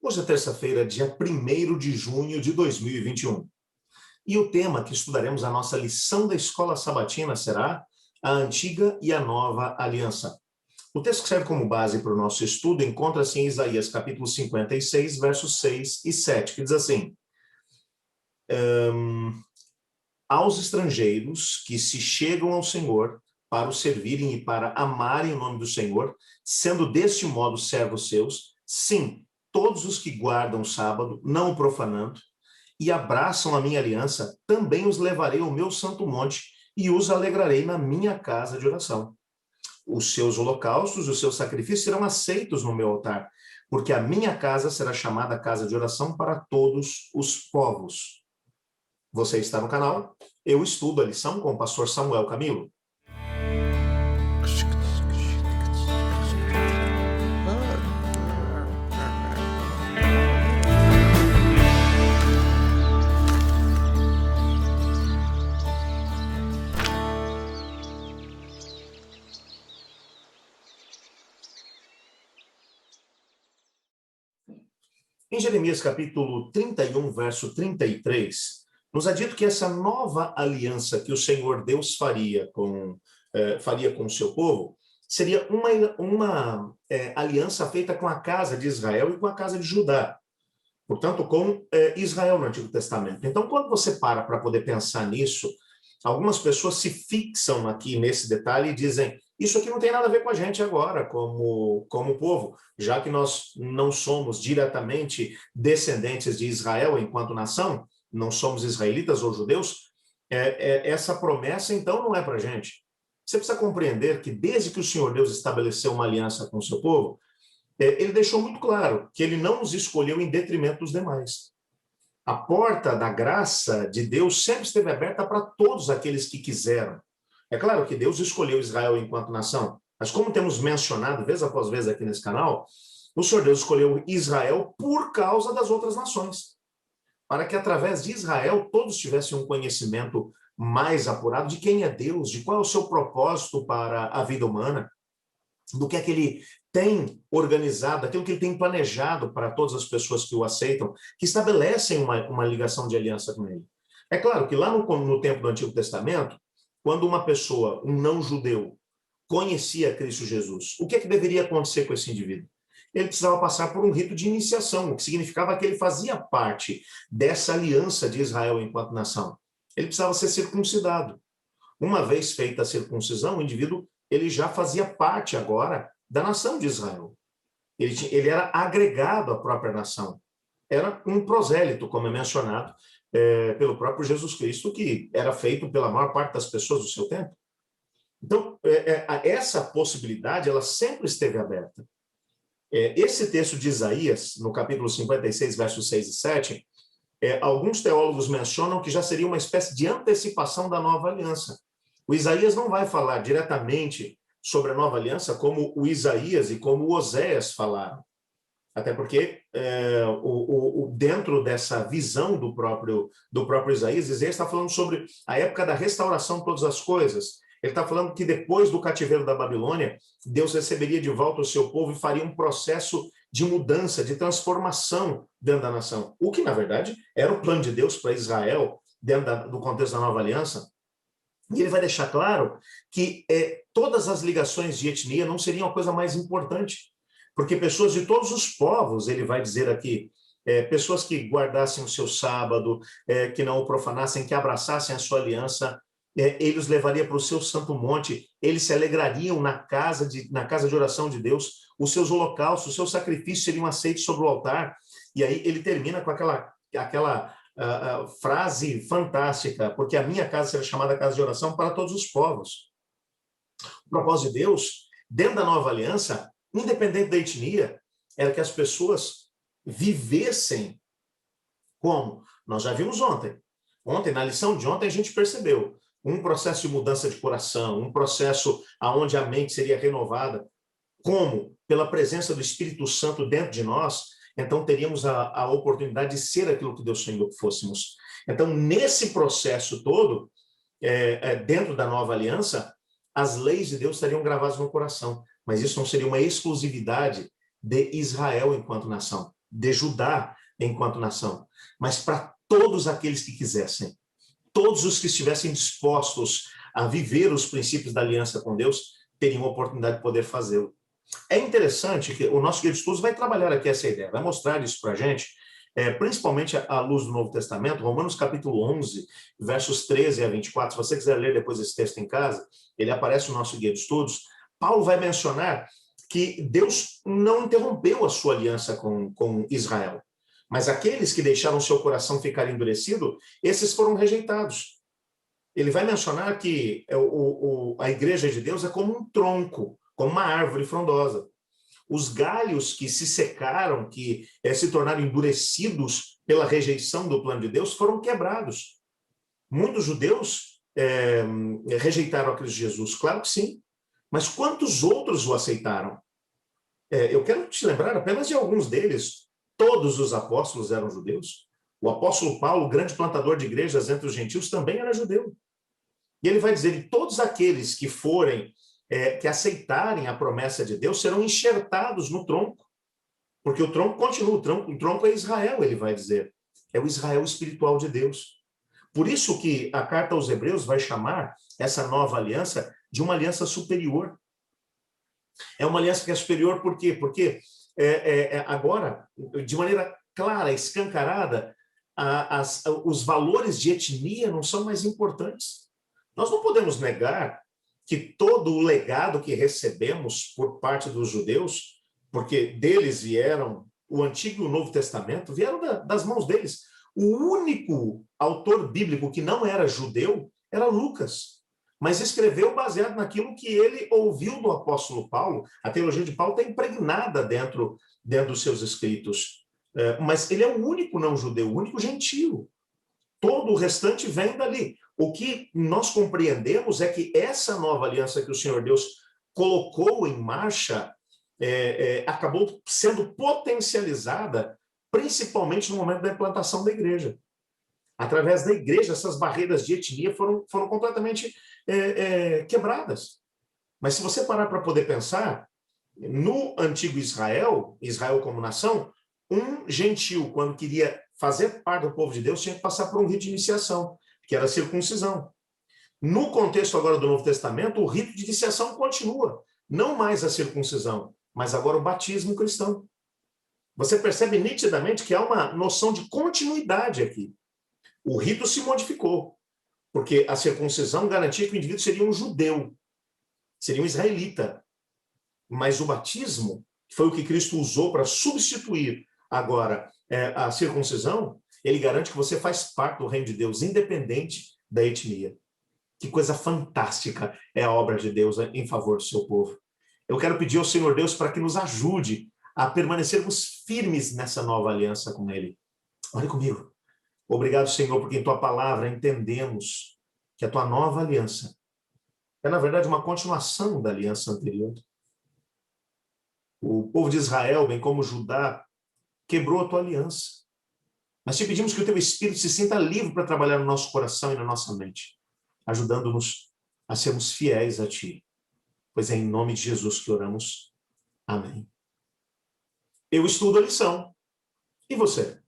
Hoje é terça-feira, dia 1º de junho de 2021. E o tema que estudaremos a nossa lição da Escola Sabatina será a Antiga e a Nova Aliança. O texto que serve como base para o nosso estudo encontra-se em Isaías capítulo 56, versos 6 e 7, que diz assim: aos estrangeiros que se chegam ao Senhor para o servirem e para amarem o nome do Senhor, sendo deste modo servos seus, sim, todos os que guardam o sábado, não o profanando, e abraçam a minha aliança, também os levarei ao meu santo monte e os alegrarei na minha casa de oração. Os seus holocaustos, os seus sacrifícios serão aceitos no meu altar, porque a minha casa será chamada casa de oração para todos os povos. Você está no canal, eu estudo a lição com o pastor Samuel Camilo. Em Jeremias capítulo 31, verso 33, nos é dito que essa nova aliança que o Senhor Deus faria com o seu povo seria uma aliança feita com a casa de Israel e com a casa de Judá. Portanto, com Israel no Antigo Testamento. Então, quando você para poder pensar nisso, algumas pessoas se fixam aqui nesse detalhe e dizem: isso aqui não tem nada a ver com a gente agora, como povo, já que nós não somos diretamente descendentes de Israel enquanto nação, não somos israelitas ou judeus, essa promessa, então, não é para a gente. Você precisa compreender que desde que o Senhor Deus estabeleceu uma aliança com o seu povo, ele deixou muito claro que ele não nos escolheu em detrimento dos demais. A porta da graça de Deus sempre esteve aberta para todos aqueles que quiseram. É claro que Deus escolheu Israel enquanto nação, mas como temos mencionado vez após vez aqui nesse canal, o Senhor Deus escolheu Israel por causa das outras nações, para que através de Israel todos tivessem um conhecimento mais apurado de quem é Deus, de qual é o seu propósito para a vida humana, do que é que ele tem organizado, aquilo que ele tem planejado para todas as pessoas que o aceitam, que estabelecem uma ligação de aliança com ele. É claro que lá no tempo do Antigo Testamento, quando uma pessoa, um não-judeu, conhecia Cristo Jesus, o que é que deveria acontecer com esse indivíduo? Ele precisava passar por um rito de iniciação, o que significava que ele fazia parte dessa aliança de Israel enquanto nação. Ele precisava ser circuncidado. Uma vez feita a circuncisão, o indivíduo ele já fazia parte agora da nação de Israel. Ele era agregado à própria nação. Era um prosélito, como é mencionado pelo próprio Jesus Cristo, que era feito pela maior parte das pessoas do seu tempo. Então, essa possibilidade, ela sempre esteve aberta. Esse texto de Isaías, no capítulo 56, versos 6 e 7, alguns teólogos mencionam que já seria uma espécie de antecipação da nova aliança. O Isaías não vai falar diretamente sobre a nova aliança como o Isaías e como o Oséias falaram. Até porque dentro dessa visão do próprio Isaías está falando sobre a época da restauração de todas as coisas. Ele está falando que depois do cativeiro da Babilônia, Deus receberia de volta o seu povo e faria um processo de mudança, de transformação dentro da nação. O que, na verdade, era o plano de Deus para Israel, dentro do contexto da nova aliança. E ele vai deixar claro que todas as ligações de etnia não seriam a coisa mais importante, porque pessoas de todos os povos, ele vai dizer aqui, pessoas que guardassem o seu sábado, que não o profanassem, que abraçassem a sua aliança, ele os levaria para o seu santo monte, eles se alegrariam na casa de oração de Deus, os seus holocaustos, os seus sacrifícios seriam aceitos sobre o altar. E aí ele termina com aquela frase fantástica, porque a minha casa será chamada casa de oração para todos os povos. O propósito de Deus, dentro da nova aliança, independente da etnia, era que as pessoas vivessem como? Nós já vimos ontem. Ontem, na lição de ontem, a gente percebeu um processo de mudança de coração, um processo onde a mente seria renovada. Como? Pela presença do Espírito Santo dentro de nós, então teríamos a oportunidade de ser aquilo que Deus sonhou que fôssemos. Então, nesse processo todo, dentro da nova aliança, as leis de Deus estariam gravadas no coração, mas isso não seria uma exclusividade de Israel enquanto nação. de Judá enquanto nação, mas para todos aqueles que quisessem, todos os que estivessem dispostos a viver os princípios da aliança com Deus, teriam a oportunidade de poder fazê-lo. É interessante que o nosso guia de estudos vai trabalhar aqui essa ideia, vai mostrar isso para a gente, principalmente à luz do Novo Testamento, Romanos capítulo 11, versos 13 a 24, se você quiser ler depois esse texto em casa, ele aparece no nosso guia de estudos. Paulo vai mencionar que Deus não interrompeu a sua aliança com Israel, mas aqueles que deixaram seu coração ficar endurecido, esses foram rejeitados. Ele vai mencionar que a igreja de Deus é como um tronco, como uma árvore frondosa. Os galhos que se secaram, que se tornaram endurecidos pela rejeição do plano de Deus, foram quebrados. Muitos judeus rejeitaram a Cristo Jesus, claro que sim. Mas quantos outros o aceitaram? Eu quero te lembrar apenas de alguns deles. Todos os apóstolos eram judeus. O apóstolo Paulo, grande plantador de igrejas entre os gentios, também era judeu. E ele vai dizer que todos aqueles que forem, que aceitarem a promessa de Deus, serão enxertados no tronco. Porque o tronco continua, o tronco é Israel, ele vai dizer. É o Israel espiritual de Deus. Por isso que a carta aos Hebreus vai chamar essa nova aliança de uma aliança superior. É uma aliança que é superior por quê? Porque agora, de maneira clara, escancarada, os valores de etnia não são mais importantes. Nós não podemos negar que todo o legado que recebemos por parte dos judeus, porque deles vieram o Antigo e o Novo Testamento, vieram das mãos deles. O único autor bíblico que não era judeu era Lucas, mas escreveu baseado naquilo que ele ouviu do apóstolo Paulo. A teologia de Paulo está impregnada dentro dos seus escritos. Mas ele é o único não judeu, o único gentio. Todo o restante vem dali. O que nós compreendemos é que essa nova aliança que o Senhor Deus colocou em marcha acabou sendo potencializada principalmente no momento da implantação da igreja. Através da igreja, essas barreiras de etnia foram completamente quebradas. Mas se você parar para poder pensar, no antigo Israel, Israel como nação, um gentio, quando queria fazer parte do povo de Deus, tinha que passar por um rito de iniciação, que era a circuncisão. No contexto agora do Novo Testamento, o rito de iniciação continua. Não mais a circuncisão, mas agora o batismo cristão. Você percebe nitidamente que há uma noção de continuidade aqui. O rito se modificou, porque a circuncisão garantia que o indivíduo seria um judeu, seria um israelita. Mas o batismo, que foi o que Cristo usou para substituir agora a circuncisão, ele garante que você faz parte do reino de Deus, independente da etnia. Que coisa fantástica é a obra de Deus em favor do seu povo. Eu quero pedir ao Senhor Deus para que nos ajude a permanecermos firmes nessa nova aliança com Ele. Olhe comigo. Obrigado, Senhor, porque em Tua palavra entendemos que a Tua nova aliança é, na verdade, uma continuação da aliança anterior. O povo de Israel, bem como Judá, quebrou a Tua aliança. Mas te pedimos que o Teu Espírito se sinta livre para trabalhar no nosso coração e na nossa mente, ajudando-nos a sermos fiéis a Ti. Pois é em nome de Jesus que oramos. Amém. Eu estudo a lição. E você?